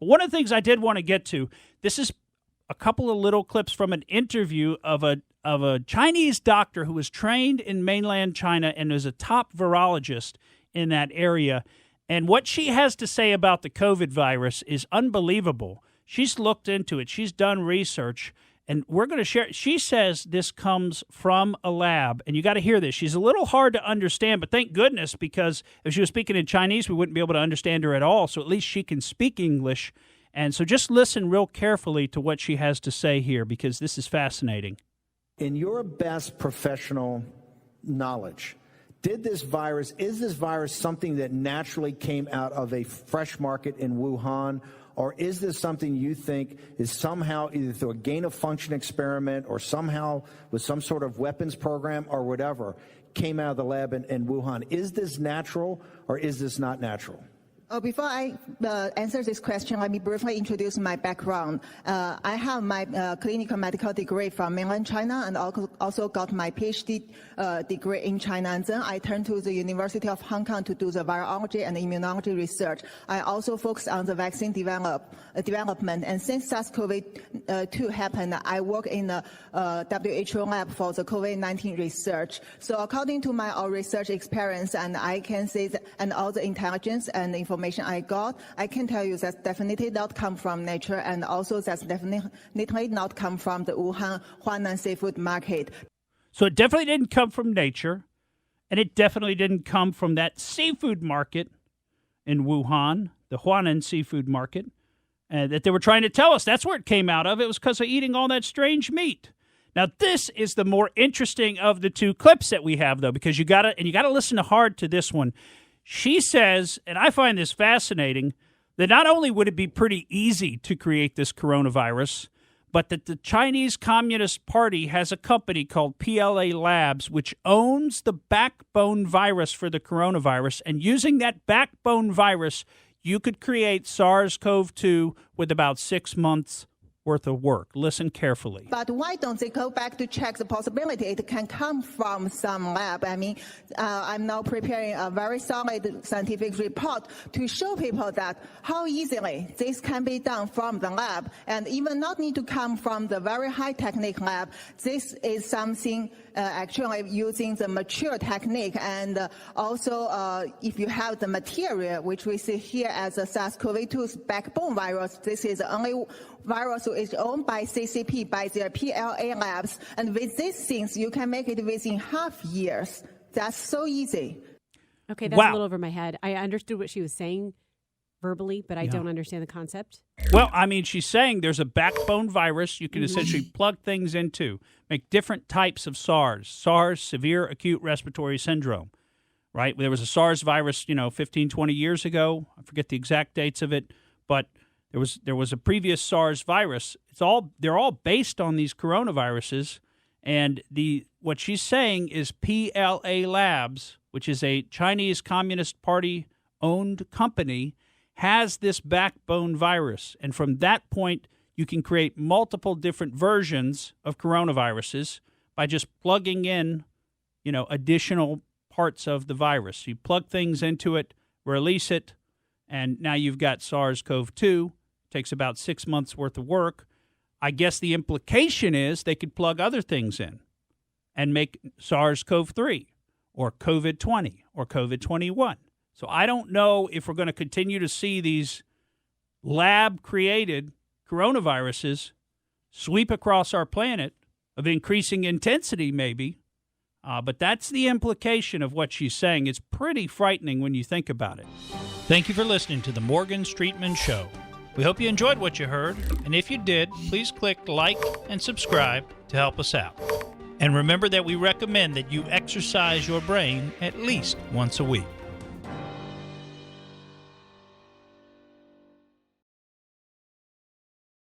But one of the things I did want to get to, this is a couple of little clips from an interview of a Chinese doctor who was trained in mainland China and is a top virologist in that area. And what she has to say about the COVID virus is unbelievable. She's looked into it. She's done research, and we're going to share. She says this comes from a lab, and you got to hear this. She's a little hard to understand, but thank goodness, because if she was speaking in Chinese, we wouldn't be able to understand her at all. So at least she can speak English. And so just listen real carefully to what she has to say here, because this is fascinating. In your best professional knowledge, is this virus something that naturally came out of a fresh market in Wuhan, or is this something you think is somehow either through a gain-of-function experiment or somehow with some sort of weapons program or whatever came out of the lab in Wuhan? Is this natural or is this not natural? Before I answer this question, let me briefly introduce my background. I have my clinical medical degree from mainland China and also got my PhD degree in China. And then I turned to the University of Hong Kong to do the virology and immunology research. I also focused on the vaccine development. And since SARS-CoV-2 happened, I work in the WHO lab for the COVID-19 research. So according to my research experience, and I can say that, and all the intelligence and information I got, I can tell you that's definitely not come from nature, and also that's definitely not come from the Wuhan seafood market. So it definitely didn't come from nature, and it definitely didn't come from that seafood market in Wuhan, the Huanan seafood market, that they were trying to tell us. That's where it came out of. It was because of eating all that strange meat. Now, this is the more interesting of the two clips that we have, though, because you got to listen hard to this one. She says, and I find this fascinating, that not only would it be pretty easy to create this coronavirus, but that the Chinese Communist Party has a company called PLA Labs, which owns the backbone virus for the coronavirus. And using that backbone virus, you could create SARS-CoV-2 with about 6 months worth of work. Listen carefully. But why don't they go back to check the possibility it can come from some lab? I mean, I'm now preparing a very solid scientific report to show people that how easily this can be done from the lab, and even not need to come from the very high technique lab. This is something actually using the mature technique, and also if you have the material, which we see here as a SARS-CoV-2's backbone virus, this is the only virus is owned by CCP, by their PLA labs. And with these things, you can make it within half years. That's so easy. Okay, that's a little over my head. I understood what she was saying verbally, but I don't understand the concept. Well, I mean, she's saying there's a backbone virus you can essentially plug things into, make different types of SARS, severe acute respiratory syndrome, right? There was a SARS virus, 15, 20 years ago. I forget the exact dates of it, but there was a previous SARS virus. They're all based on these coronaviruses, and what she's saying is PLA Labs, which is a Chinese Communist Party owned company, has this backbone virus, and from that point you can create multiple different versions of coronaviruses by just plugging in, additional parts of the virus. You plug things into it, release it, and now you've got SARS-CoV-2. Takes about 6 months worth of work. I guess the implication is they could plug other things in and make SARS-CoV-3 or COVID-20 or COVID-21. So I don't know if we're going to continue to see these lab-created coronaviruses sweep across our planet of increasing intensity maybe, but that's the implication of what she's saying. It's pretty frightening when you think about it. Thank you for listening to the Morgan Streetman Show. We hope you enjoyed what you heard, and if you did, please click like and subscribe to help us out. And remember that we recommend that you exercise your brain at least once a week.